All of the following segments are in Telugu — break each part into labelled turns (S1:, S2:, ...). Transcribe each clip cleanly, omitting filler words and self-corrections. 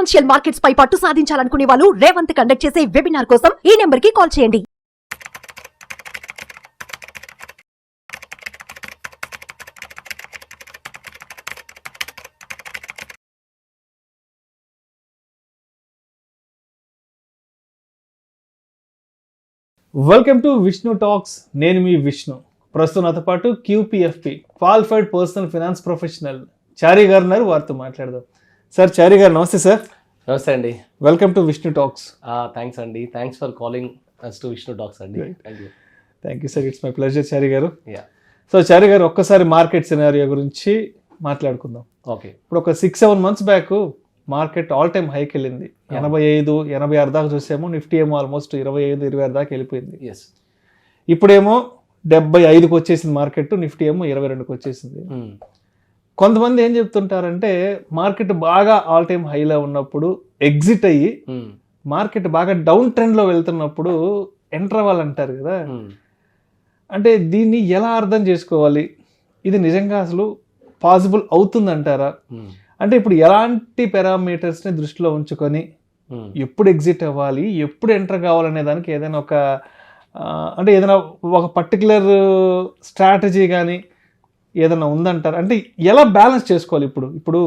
S1: ఫైనాన్షియల్ మార్కెట్స్ పై పట్టు సాధించాలనుకునే వాళ్ళు రేవంత్ కండక్ట్ చేసే వెబినార్ కోసం ఈ నెంబర్ కి కాల్ చేయండి.
S2: Welcome to Vishnu talks. నేను మీ విష్ణు. ప్రస్తుతం నాతో పాటు QPFP qualified personal finance professional Chari గారు ఉన్నారు. వారితో మాట్లాడదాం. సార్ చారి గారు నమస్తే. సార్
S3: నమస్తే అండి.
S2: వెల్కమ్ టు విష్ణు టాక్స్.
S3: థ్యాంక్స్ అండి. Thanks for calling us to Vishnu talks అండి.
S2: Thank you sir. It's my pleasure Chari గారు.
S3: యా.
S2: సో చారి గారు ఒక్కసారి మార్కెట్ సినారియో గురించి మాట్లాడుకుందాం.
S3: ఓకే.
S2: ఇప్పుడు ఒక 6-7 months back market all time హైకి వెళ్ళింది. 85-86 దాకా చూసాము. నిఫ్టీ ఏమో ఆల్మోస్ట్ 25-26 దాకా వెళ్ళిపోయింది.
S3: ఎస్.
S2: ఇప్పుడేమో 75కి వచ్చేసింది మార్కెట్. నిఫ్టీ ఏమో 22కి వచ్చేసింది. కొంతమంది ఏం చెప్తుంటారంటే మార్కెట్ బాగా ఆల్ టైమ్ హైలో ఉన్నప్పుడు ఎగ్జిట్ అయ్యి మార్కెట్ బాగా డౌన్ ట్రెండ్లో వెళ్తున్నప్పుడు ఎంటర్ అవ్వాలంటారు కదా. అంటే దీన్ని ఎలా అర్థం చేసుకోవాలి? ఇది నిజంగా అసలు పాసిబుల్ అవుతుందంటారా? అంటే ఇప్పుడు ఎలాంటి పారామీటర్స్ని దృష్టిలో ఉంచుకొని ఎప్పుడు ఎగ్జిట్ అవ్వాలి, ఎప్పుడు ఎంటర్ కావాలనే దానికి ఏదైనా ఒక అంటే ఏదైనా ఒక పర్టికులర్ స్ట్రాటజీ కానీ ఏదైనా ఉందంటారు? అంటే ఎలా బ్యాలెన్స్ చేసుకోవాలి? ఇప్పుడు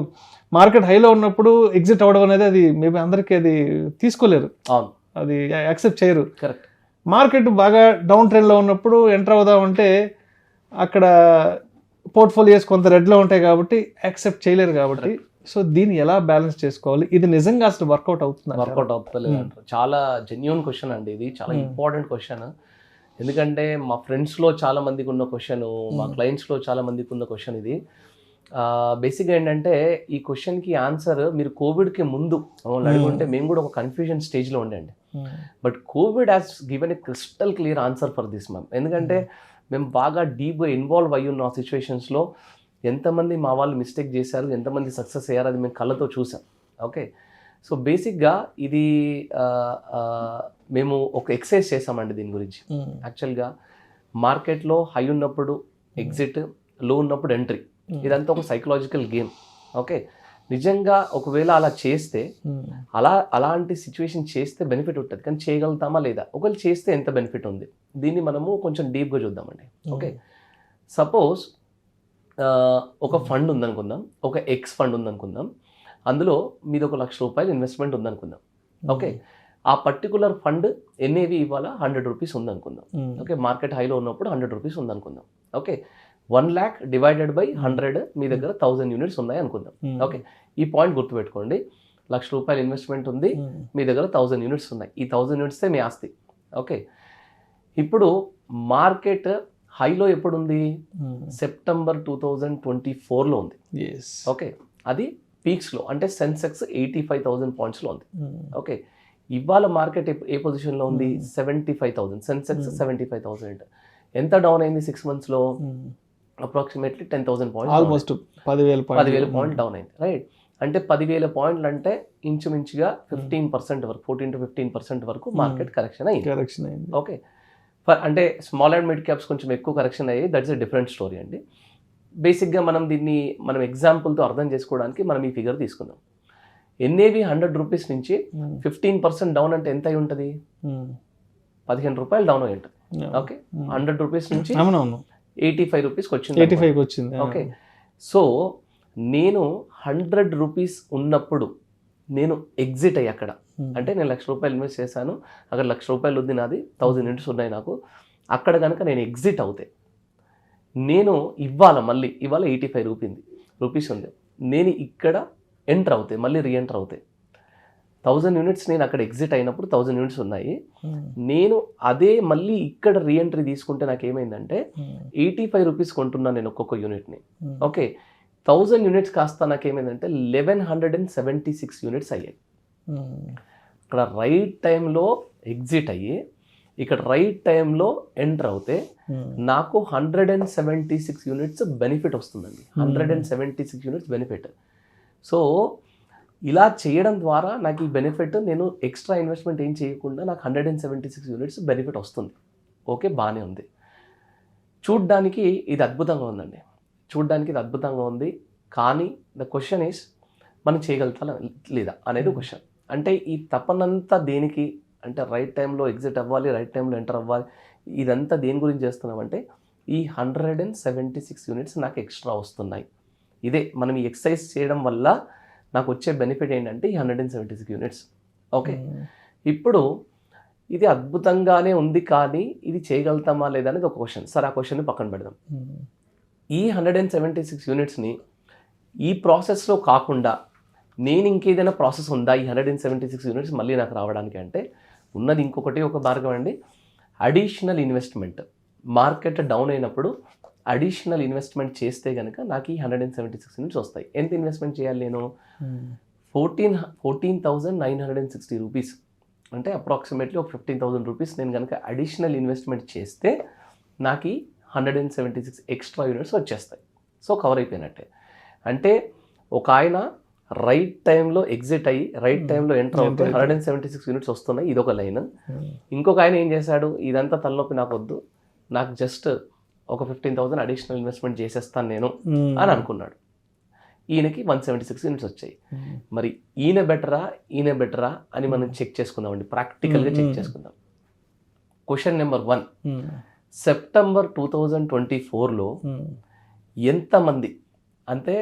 S2: మార్కెట్ హైలో ఉన్నప్పుడు ఎగ్జిట్ అవ్వడం అనేది అది మేబీ అందరికీ అది తీసుకోలేరు, అది యాక్సెప్ట్ చేయరు.
S3: కరెక్ట్.
S2: మార్కెట్ బాగా డౌన్ ట్రెండ్లో ఉన్నప్పుడు ఎంటర్ అవుదామంటే అక్కడ పోర్ట్ఫోలియోస్ కొంత రెడ్లో ఉంటాయి కాబట్టి యాక్సెప్ట్ చేయలేరు కాబట్టి. సో దీన్ని ఎలా బ్యాలెన్స్ చేసుకోవాలి? ఇది నిజంగా అసలు వర్కౌట్ అవుతుంది?
S3: వర్కౌట్ అవుతలేదు అంటారు. చాలా జెన్యూన్ క్వశ్చన్ అండి ఇది. చాలా ఇంపార్టెంట్ క్వశ్చన్. ఎందుకంటే మా ఫ్రెండ్స్లో చాలా మందికి ఉన్న క్వశ్చన్, మా క్లయింట్స్లో చాలా మందికి ఉన్న క్వశ్చన్ ఇది. బేసిక్గా ఏంటంటే ఈ క్వశ్చన్కి ఆన్సర్ మీరు కోవిడ్కి ముందు అడుగుంటే మేము కూడా ఒక కన్ఫ్యూజన్ స్టేజ్లో ఉండండి. But Covid has given a crystal clear answer for this ma'am. ఎందుకంటే మేము బాగా డీప్గా ఇన్వాల్వ్ అయ్యి ఉన్న సిచ్యువేషన్స్లో ఎంతమంది మా వాళ్ళు మిస్టేక్ చేశారు, ఎంతమంది సక్సెస్ అయ్యారు అది మేము కళ్ళతో చూసాం. ఓకే. సో బేసిక్గా ఇది మేము ఒక ఎక్సర్సైజ్ చేసామండి దీని గురించి. యాక్చువల్గా మార్కెట్లో హై ఉన్నప్పుడు ఎగ్జిట్, లో ఉన్నప్పుడు ఎంట్రీ, ఇదంతా ఒక సైకలాజికల్ గేమ్. ఓకే. నిజంగా ఒకవేళ అలా చేస్తే అలాంటి సిచ్యువేషన్ చేస్తే బెనిఫిట్ ఉంటుంది, కానీ చేయగలుగుతామా లేదా? ఒకవేళ చేస్తే ఎంత బెనిఫిట్ ఉంది, దీన్ని మనము కొంచెం డీప్గా చూద్దామండి. ఓకే. సపోజ్ ఒక ఫండ్ ఉందనుకుందాం, ఒక ఎక్స్ ఫండ్ ఉందనుకుందాం. అందులో మీది ఒక ₹1,00,000 ఇన్వెస్ట్మెంట్ ఉందనుకుందాం. ఓకే. ఆ పర్టికులర్ ఫండ్ ఎన్ఏవి ఇవాళ ₹100 ఉందనుకుందాం. ఓకే. మార్కెట్ హైలో ఉన్నప్పుడు ₹100 ఉందనుకుందాం. ఓకే. 1 lakh డివైడెడ్ బై 100 మీ దగ్గర 1000 యూనిట్స్ ఉన్నాయి అనుకుందాం. ఓకే. ఈ పాయింట్ గుర్తుపెట్టుకోండి. ₹1,00,000 ఇన్వెస్ట్మెంట్ ఉంది, మీ దగ్గర 1000 యూనిట్స్ ఉన్నాయి. ఈ 1000 యూనిట్సే మీ ఆస్తి. ఓకే. ఇప్పుడు మార్కెట్ హైలో ఎప్పుడు ఉంది? సెప్టెంబర్ 2024లో ఉంది. ఓకే. అది పీక్స్లో, అంటే సెన్సెక్స్ 85,000 పాయింట్స్లో ఉంది. ఓకే. ఇవాళ మార్కెట్ ఏ పొజిషన్లో ఉంది? 75,000. సెన్సెక్స్ 75,000. ఎంత డౌన్ అయింది 6 monthsలో? Approximately 10,000 points,
S2: almost 10,000
S3: point down అయింది. రైట్. అంటే 10,000 పాయింట్లు అంటే ఇంచుమించుగా 15% వరకు, 14 to 15% వరకు మార్కెట్ కరెక్షన్ అయింది. ఓకే. అంటే స్మాల్ అండ్ మిడ్ క్యాప్స్ కొంచెం ఎక్కువ కరెక్షన్ అయ్యాయి. దట్స్ ఎ డిఫరెంట్ స్టోరీ అండి. బేసిక్గా మనం ఎగ్జాంపుల్తో అర్థం చేసుకోవడానికి మనం ఈ ఫిగర్ తీసుకుందాం. ఎన్ఏవి ₹100 నుంచి 15% డౌన్ అంటే ఎంత అయి ఉంటుంది? ₹15 డౌన్ అయి ఉంటుంది. ఓకే. ₹100 నుంచి ₹85 వచ్చింది. ఓకే. సో నేను ₹100 ఉన్నప్పుడు నేను ఎగ్జిట్ అయ్యి అక్కడ, అంటే నేను ₹1,00,000 ఇన్వెస్ట్ చేశాను, అక్కడ ₹1,00,000 ఉంది నాది, 1000 యూనిట్స్ ఉన్నాయి నాకు. అక్కడ కనుక నేను ఎగ్జిట్ అవుతే నేను ఇవాళ 85 ఉంది. నేను ఇక్కడ ఎంటర్ అవుతే, మళ్ళీ రీఎంటర్ అవుతే 1000 యూనిట్స్ నేను అక్కడ ఎగ్జిట్ అయినప్పుడు 1000 యూనిట్స్ ఉన్నాయి. నేను అదే మళ్ళీ ఇక్కడ రీఎంట్రీ తీసుకుంటే నాకు ఏమైందంటే ₹85 కొంటున్నాను నేను ఒక్కొక్క యూనిట్ని. ఓకే. 1000 యూనిట్స్ కాస్త నాకు ఏమైందంటే 1176 యూనిట్స్ అయ్యాయి. ఇక్కడ రైట్ టైంలో ఎగ్జిట్ అయ్యి ఇక్కడ రైట్ టైంలో ఎంటర్ అవుతే నాకు 176 యూనిట్స్ బెనిఫిట్ వస్తుందండి. 176 యూనిట్స్ బెనిఫిట్. సో ఇలా చేయడం ద్వారా నాకు ఈ బెనిఫిట్, నేను ఎక్స్ట్రా ఇన్వెస్ట్మెంట్ ఏం చేయకుండా నాకు 176 యూనిట్స్ బెనిఫిట్ వస్తుంది. ఓకే, బాగానే ఉంది. చూడ్డానికి ఇది అద్భుతంగా ఉందండి, చూడ్డానికి ఇది అద్భుతంగా ఉంది. కానీ ద క్వశ్చన్ ఈస్, మనం చేయగలుగుతా లేదా అనేది క్వశ్చన్. అంటే ఈ తపనంతా దేనికి అంటే రైట్ టైంలో ఎగ్జిట్ అవ్వాలి, రైట్ టైంలో ఎంటర్ అవ్వాలి, ఇదంతా దేని గురించి చేస్తున్నామంటే ఈ 176 యూనిట్స్ నాకు ఎక్స్ట్రా వస్తున్నాయి. ఇదే మనం ఈ ఎక్సర్సైజ్ చేయడం వల్ల నాకు వచ్చే బెనిఫిట్ ఏంటంటే ఈ 176 యూనిట్స్. ఓకే, ఇప్పుడు ఇది అద్భుతంగానే ఉంది కానీ ఇది చేయగలుగుతామా లేదా అనేది ఒక క్వశ్చన్. సరే, ఆ క్వశ్చన్ని పక్కన పెడదాం. ఈ 176 యూనిట్స్ని ఈ ప్రాసెస్లో కాకుండా నేను ఇంకేదైనా ప్రాసెస్ ఉందా ఈ 176 యూనిట్స్ మళ్ళీ నాకు రావడానికి అంటే ఉన్నది ఒక మార్గం అండి, అడిషనల్ ఇన్వెస్ట్మెంట్. మార్కెట్ డౌన్ అయినప్పుడు అడిషనల్ ఇన్వెస్ట్మెంట్ చేస్తే కనుక నాకు ఈ 176 యూనిట్స్ వస్తాయి. ఎంత ఇన్వెస్ట్మెంట్ చేయాలి నేను? 14,960 రూపీస్, అంటే అప్రాక్సిమేట్లీ ఒక 15,000 రూపీస్ నేను కనుక అడిషనల్ ఇన్వెస్ట్మెంట్ చేస్తే నాకు ఈ 176 ఎక్స్ట్రా యూనిట్స్ వచ్చేస్తాయి. సో కవర్ అయిపోయినట్టే. అంటే ఒక ఆయన రైట్ టైంలో ఎగ్జిట్ అయ్యి రైట్ టైంలో ఎంటర్ అవుతుంది, 176 యూనిట్స్ వస్తున్నాయి, ఇదొక లైన్. ఇంకొక ఆయన ఏం చేశాడు, ఇదంతా తలనొప్పి నాకు వద్దు, నాకు జస్ట్ ఒక 15,000 అడిషనల్ ఇన్వెస్ట్మెంట్ చేసేస్తాను నేను అని అనుకున్నాడు. ఈయనకి 176 యూనిట్స్ వచ్చాయి. మరి ఈయన బెటరా అని మనం చెక్ చేసుకుందామండి, ప్రాక్టికల్గా చెక్ చేసుకుందాం. క్వశ్చన్ నెంబర్ 1, సెప్టెంబర్ 2024లో ఎంతమంది, అంటే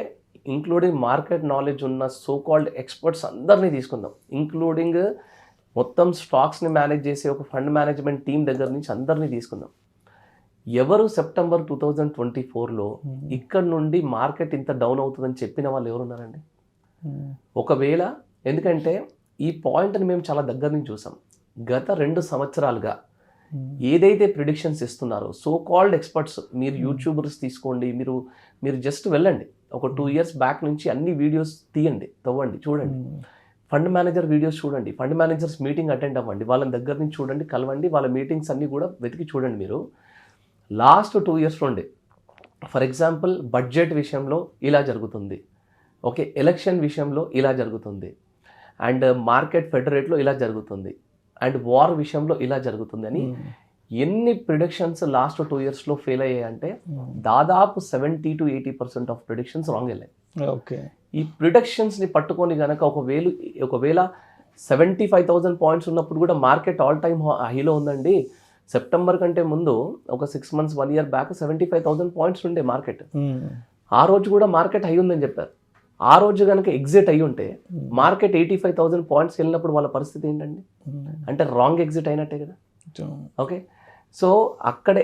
S3: ఇంక్లూడింగ్ మార్కెట్ నాలెడ్జ్ ఉన్న సో కాల్డ్ ఎక్స్పర్ట్స్ అందరినీ తీసుకుందాం, ఇంక్లూడింగ్ మొత్తం స్టాక్స్ని మేనేజ్ చేసే ఒక ఫండ్ మేనేజ్మెంట్ టీం దగ్గర నుంచి అందరినీ తీసుకుందాం. ఎవరు సెప్టెంబర్ 2024లో ఇక్కడ నుండి మార్కెట్ ఇంత డౌన్ అవుతుందని చెప్పిన వాళ్ళు ఎవరున్నారండి? ఒకవేళ, ఎందుకంటే ఈ పాయింట్ని మేము చాలా దగ్గర నుంచి చూసాం. గత 2 సంవత్సరాలుగా ఏదైతే ప్రిడిక్షన్స్ ఇస్తున్నారో సో కాల్డ్ ఎక్స్పర్ట్స్, మీరు యూట్యూబర్స్ తీసుకోండి, మీరు జస్ట్ వెళ్ళండి, ఒక 2 ఇయర్స్ బ్యాక్ నుంచి అన్ని వీడియోస్ తీయండి, తవ్వండి, చూడండి, ఫండ్ మేనేజర్ వీడియోస్ చూడండి, ఫండ్ మేనేజర్స్ మీటింగ్ అటెండ్ అవ్వండి, వాళ్ళ దగ్గర నుంచి చూడండి, కలవండి, వాళ్ళ మీటింగ్స్ అన్నీ కూడా వెతికి చూడండి. మీరు లాస్ట్ 2 ఇయర్స్ నుండి, ఫర్ ఎగ్జాంపుల్ బడ్జెట్ విషయంలో ఇలా జరుగుతుంది, ఓకే, ఎలక్షన్ విషయంలో ఇలా జరుగుతుంది, అండ్ మార్కెట్ ఫెడరేట్లో ఇలా జరుగుతుంది, అండ్ వార్ విషయంలో ఇలా జరుగుతుంది అని ఎన్ని ప్రిడిక్షన్స్ లాస్ట్ 2 ఇయర్స్లో ఫెయిల్ అయ్యాయంటే దాదాపు 70 to 80% ఆఫ్ ప్రిడిక్షన్స్ రాంగ్ వెళ్ళాయి.
S2: ఓకే,
S3: ఈ ప్రిడిక్షన్స్ని పట్టుకొని కనుక ఒకవేళ 75,000 పాయింట్స్ ఉన్నప్పుడు కూడా మార్కెట్ ఆల్ టైమ్ హైలో ఉందండి. సెప్టెంబర్ కంటే ముందు ఒక 6 months 1 year బ్యాక్ 75,000 పాయింట్స్ ఉండే మార్కెట్. ఆ రోజు కూడా మార్కెట్ హై ఉందని చెప్పారు. ఆ రోజు కనుక ఎగ్జిట్ అయ్యి ఉంటే మార్కెట్ 85,000 పాయింట్స్ వెళ్ళినప్పుడు వాళ్ళ పరిస్థితి ఏంటండి? అంటే రాంగ్ ఎగ్జిట్ అయినట్టే కదా. ఓకే, సో అక్కడ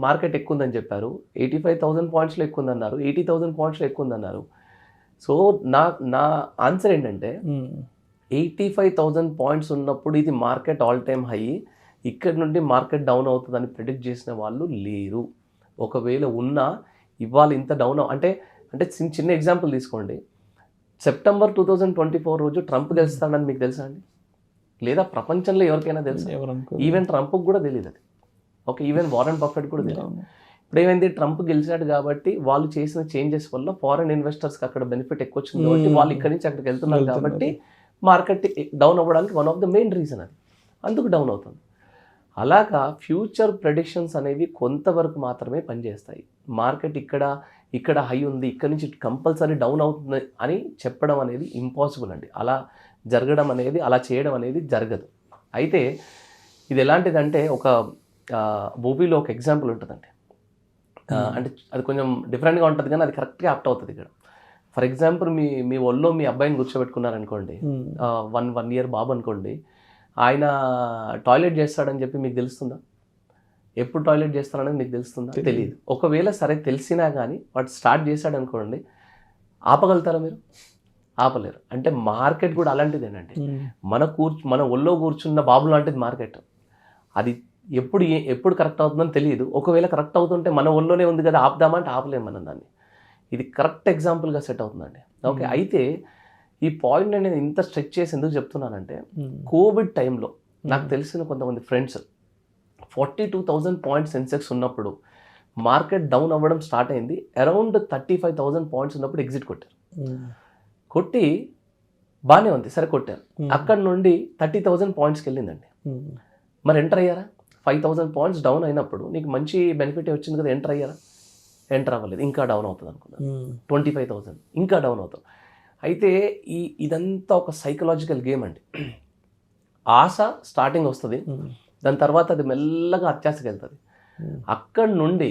S3: మార్కెట్ ఎక్కువ ఉందని చెప్పారు, 85,000 పాయింట్స్లో ఎక్కువ ఉందన్నారు, 80,000 పాయింట్స్లో ఎక్కువ ఉందన్నారు. సో నా ఆన్సర్ ఏంటంటే 85,000 పాయింట్స్ ఉన్నప్పుడు ఇది మార్కెట్ ఆల్ టైమ్ హై, ఇక్కడ నుండి మార్కెట్ డౌన్ అవుతుందని ప్రిడిక్ట్ చేసిన వాళ్ళు లేరు. ఒకవేళ ఉన్నా ఇవాళ ఇంత డౌన్ అంటే చిన్న ఎగ్జాంపుల్ తీసుకోండి. సెప్టెంబర్ 2024 రోజు ట్రంప్ గెలుస్తాడని మీకు తెలుసా అండి? లేదా ప్రపంచంలో ఎవరికైనా తెలుసా? ఈవెన్ ట్రంప్కి కూడా తెలియదు అది. ఓకే, ఈవెన్ వారెన్ బఫెట్ కూడా తెలియదు. ఇప్పుడు ఏమైంది, ట్రంప్ గెలిచాడు కాబట్టి వాళ్ళు చేసిన చేంజెస్ వల్ల ఫారెన్ ఇన్వెస్టర్స్కి అక్కడ బెనిఫిట్ ఎక్కువ వచ్చింది కాబట్టి వాళ్ళు ఇక్కడి నుంచి అక్కడికి వెళ్తున్నారు కాబట్టి మార్కెట్ డౌన్ అవ్వడానికి one of the main reason అది, అందుకు డౌన్ అవుతుంది. అలాగా ఫ్యూచర్ ప్రెడిక్షన్స్ అనేవి కొంతవరకు మాత్రమే పనిచేస్తాయి. మార్కెట్ ఇక్కడ హై ఉంది, ఇక్కడ నుంచి కంపల్సరీ డౌన్ అవుతుంది అని చెప్పడం అనేది ఇంపాసిబుల్ అండి. అలా జరగడం అనేది, అలా చేయడం అనేది జరగదు. అయితే ఇది ఎలాంటిదంటే ఒక మూవీలో ఒక ఎగ్జాంపుల్ ఉంటుందండి. అంటే అది కొంచెం డిఫరెంట్గా ఉంటుంది కానీ అది కరెక్ట్గా యాప్ట్ అవుతుంది ఇక్కడ. ఫర్ ఎగ్జాంపుల్ మీ ఒళ్ళో మీ అబ్బాయిని కూర్చోబెట్టుకున్నారనుకోండి, 1 year బాబు అనుకోండి, ఆయన టాయిలెట్ చేస్తాడని చెప్పి మీకు తెలుస్తుందా? ఎప్పుడు టాయిలెట్ చేస్తాడనేది మీకు తెలుస్తుందా? తెలియదు. ఒకవేళ సరే తెలిసినా కానీ వాడు స్టార్ట్ చేశాడు అనుకోండి, ఆపగలుగుతారా మీరు? ఆపలేరు. అంటే మార్కెట్ కూడా అలాంటిదేనండి. మన ఒళ్ళో కూర్చున్న బాబు లాంటిది మార్కెట్. అది ఎప్పుడు కరెక్ట్ అవుతుందని తెలియదు. ఒకవేళ కరెక్ట్ అవుతుంటే మన ఒళ్ళోనే ఉంది కదా, ఆపుదామంటే ఆపలేము మనం దాన్ని. ఇది కరెక్ట్ ఎగ్జాంపుల్గా సెట్ అవుతుందండి. ఓకే, అయితే ఈ పాయింట్ నేను ఇంత స్ట్రెచ్ చేసి ఎందుకు చెప్తున్నానంటే, కోవిడ్ టైంలో నాకు తెలిసిన కొంతమంది ఫ్రెండ్స్ 42,000 పాయింట్స్ సెన్సెక్స్ ఉన్నప్పుడు మార్కెట్ డౌన్ అవ్వడం స్టార్ట్ అయింది, అరౌండ్ 35,000 పాయింట్స్ ఉన్నప్పుడు ఎగ్జిట్ కొట్టారు. కొట్టి బాగానే ఉంది, సరే కొట్టారు. అక్కడ నుండి 30,000 పాయింట్స్కి వెళ్ళిందండి. మరి ఎంటర్ అయ్యారా? 5,000 పాయింట్స్ డౌన్ అయినప్పుడు నీకు మంచి బెనిఫిట్ వచ్చింది కదా, ఎంటర్ అయ్యారా? ఎంటర్ అవ్వలేదు, ఇంకా డౌన్ అవుతుంది అనుకున్నాను. 25,000 ఇంకా డౌన్ అవుతాం. అయితే ఇదంతా ఒక సైకలాజికల్ గేమ్ అండి. ఆశ స్టార్టింగ్ వస్తుంది, దాని తర్వాత అది మెల్లగా అత్యాశకి వెళ్తుంది. అక్కడి నుండి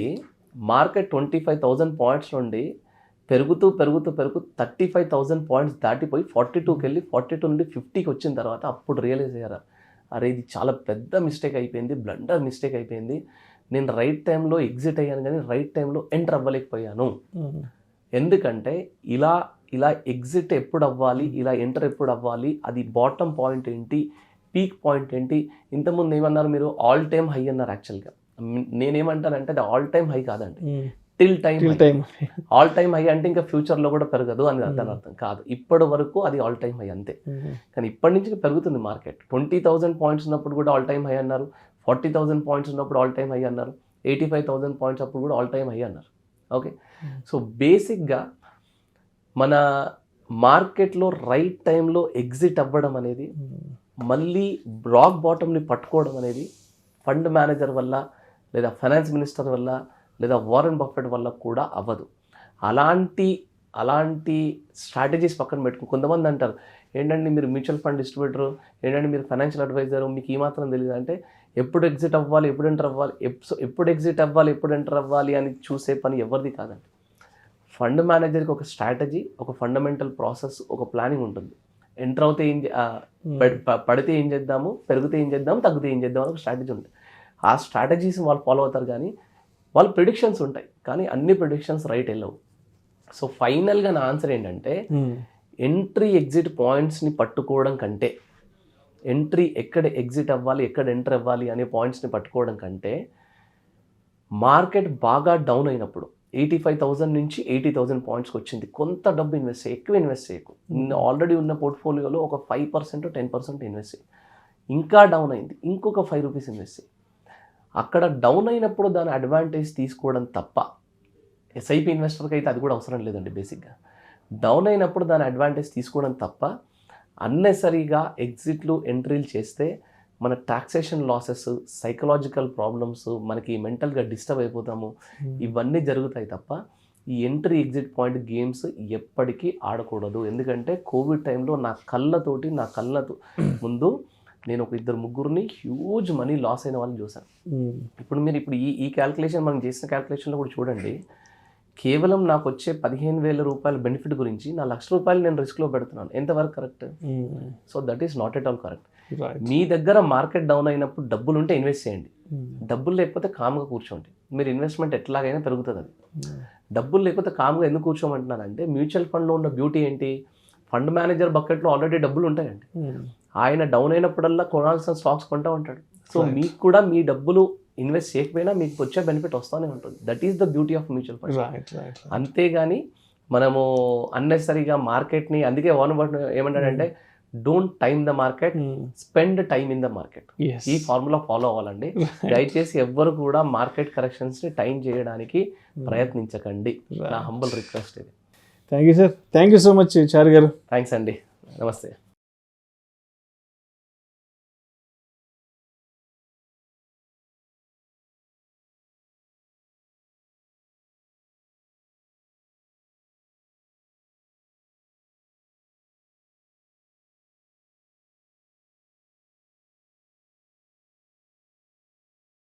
S3: మార్కెట్ 25,000 పాయింట్స్ నుండి పెరుగుతూ 35,000 పాయింట్స్ దాటిపోయి 42కి వెళ్ళి 42 నుండి 50కి వచ్చిన తర్వాత అప్పుడు రియలైజ్ అయ్యారు, అరే ఇది చాలా పెద్ద మిస్టేక్ అయిపోయింది, బ్లండర్ మిస్టేక్ అయిపోయింది. నేను రైట్ టైంలో ఎగ్జిట్ అయ్యాను కానీ రైట్ టైంలో ఎంటర్ అవ్వలేకపోయాను. ఎందుకంటే ఇలా ఎగ్జిట్ ఎప్పుడు అవ్వాలి, ఇలా ఎంటర్ ఎప్పుడు అవ్వాలి, అది బాటమ్ పాయింట్ ఏంటి, పీక్ పాయింట్ ఏంటి. ఇంతకుముందు ఏమన్నారు మీరు, ఆల్ టైమ్ హై అన్నారు. యాక్చువల్గా నేనేమంటానంటే అది ఆల్ టైమ్ హై కాదండి, till time. All time high అంటే ఇంకా ఫ్యూచర్లో కూడా పెరగదు అని దాని అర్థం కాదు. ఇప్పటి వరకు అది ఆల్ టైమ్ హై అంతే. కానీ ఇప్పటి నుంచి పెరుగుతుంది మార్కెట్. 20,000 పాయింట్స్ ఉన్నప్పుడు కూడా ఆల్ టైమ్ హై అన్నారు, 40,000 పాయింట్స్ ఉన్నప్పుడు ఆల్ టైమ్ హై అన్నారు, 85,000 పాయింట్స్ అప్పుడు కూడా ఆల్ టైమ్ హై అన్నారు. ఓకే, సో బేసిక్గా మన మార్కెట్లో రైట్ టైంలో ఎగ్జిట్ అవ్వడం అనేది, మళ్ళీ రాక్ బాటమ్ని పట్టుకోవడం అనేది ఫండ్ మేనేజర్ వల్ల లేదా ఫైనాన్స్ మినిస్టర్ వల్ల లేదా వారెన్ బఫెట్ వల్ల కూడా అవ్వదు. అలాంటి స్ట్రాటజీస్ పక్కన పెట్టుకుని కొంతమంది అంటారు, ఏంటంటే మీరు మ్యూచువల్ ఫండ్ డిస్ట్రిబ్యూటరు, ఏంటంటే మీరు ఫైనాన్షియల్ అడ్వైజరు, మీకు ఈ మాత్రం తెలియదు అంటే ఎప్పుడు ఎగ్జిట్ అవ్వాలి, ఎప్పుడు ఎంటర్ అవ్వాలి, ఎప్పుడు ఎగ్జిట్ అవ్వాలి, ఎప్పుడు ఎంటర్ అవ్వాలి అని చూసే పని ఎవరిది కాదండి. ఫండ్ మేనేజర్కి ఒక స్ట్రాటజీ, ఒక ఫండమెంటల్ ప్రాసెస్, ఒక ప్లానింగ్ ఉంటుంది. ఎంటర్ అవుతే పడితే ఏం చేద్దాము, పెరిగితే ఏం చేద్దాము, తగ్గితే ఏం చేద్దాం అని ఒక స్ట్రాటజీ ఉంటుంది. ఆ స్ట్రాటజీస్ వాళ్ళు ఫాలో అవుతారు, కానీ వాళ్ళు ప్రిడిక్షన్స్ ఉంటాయి, కానీ అన్ని ప్రిడిక్షన్స్ రైట్ వెళ్ళవు. సో ఫైనల్గా నా ఆన్సర్ ఏంటంటే, ఎంట్రీ ఎగ్జిట్ పాయింట్స్ని పట్టుకోవడం కంటే, ఎంట్రీ ఎక్కడ ఎగ్జిట్ అవ్వాలి, ఎక్కడ ఎంటర్ అవ్వాలి అనే పాయింట్స్ని పట్టుకోవడం కంటే, మార్కెట్ బాగా డౌన్ అయినప్పుడు 85,000 నుంచి 80,000 పాయింట్స్కి వచ్చింది, కొంత డబ్బు ఇన్వెస్ట్ చేయి, ఎక్కువ ఇన్వెస్ట్ చేయకు. ఆల్రెడీ ఉన్న పోర్ట్ఫోలియోలో ఒక 5% 10% ఇన్వెస్ట్ చేయి. ఇంకా డౌన్ అయింది, ఇంకొక 5 రూపీస్ ఇన్వెస్ట్ చేయి. అక్కడ డౌన్ అయినప్పుడు దాని అడ్వాంటేజ్ తీసుకోవడం తప్ప, ఎస్ఐపి ఇన్వెస్టర్కి అయితే అది కూడా అవసరం లేదండి. బేసిక్గా డౌన్ అయినప్పుడు దాని అడ్వాంటేజ్ తీసుకోవడం తప్ప అన్నెసరీగా ఎగ్జిట్లు ఎంట్రీలు చేస్తే మన టాక్సేషన్ లాసెస్, సైకలాజికల్ ప్రాబ్లమ్స్, మనకి మెంటల్గా డిస్టర్బ్ అయిపోతాము, ఇవన్నీ జరుగుతాయి తప్ప ఈ ఎంట్రీ ఎగ్జిట్ పాయింట్ గేమ్స్ ఎప్పటికీ ఆడకూడదు. ఎందుకంటే కోవిడ్ టైంలో నా కళ్ళతో ముందు నేను ఒక 2-3 హ్యూజ్ మనీ లాస్ అయిన వాళ్ళని చూశాను. ఇప్పుడు ఈ క్యాల్కులేషన్ మనం చేసిన క్యాల్కులేషన్లో కూడా చూడండి, కేవలం నాకు వచ్చే 15,000 రూపాయల బెనిఫిట్ గురించి నా ₹1,00,000 నేను రిస్క్లో పెడుతున్నాను. ఎంతవరకు correct? So that is not at all correct. మీ దగ్గర మార్కెట్ డౌన్ అయినప్పుడు డబ్బులు ఉంటే ఇన్వెస్ట్ చేయండి, డబ్బులు లేకపోతే కామ్గా కూర్చోండి. మీరు ఇన్వెస్ట్మెంట్ ఎట్లాగైనా పెరుగుతుంది. అది డబ్బులు లేకపోతే కామ్గా ఎందుకు కూర్చోమంటున్నానంటే, మ్యూచువల్ ఫండ్లో ఉన్న బ్యూటీ ఏంటి, ఫండ్ మేనేజర్ బకెట్లో ఆల్రెడీ డబ్బులు ఉంటాయండి. ఆయన డౌన్ అయినప్పుడల్లా కొనాల్సిన స్టాక్స్ కొంటూ ఉంటాడు. సో మీకు కూడా మీ డబ్బులు ఇన్వెస్ట్ చేయకపోయినా మీకు వచ్చే బెనిఫిట్ వస్తూనే ఉంటుంది. That is the beauty of mutual fund. అంతేగాని మనము అన్నెసరీగా మార్కెట్ని, అందుకే వార్న్ బఫెట్ ఏమంటాడంటే, don't time the market, spend time in the market. ఈ ఫార్ములా ఫాలో అవ్వాలండి. దయచేసి ఎవ్వరు కూడా మార్కెట్ కరెక్షన్స్ని టైం చేయడానికి ప్రయత్నించకండి. నా హంబుల్ రిక్వెస్ట్ ఇది.
S2: Thank you sir, thank you so much చారు గారు.
S3: థ్యాంక్స్ అండి, నమస్తే.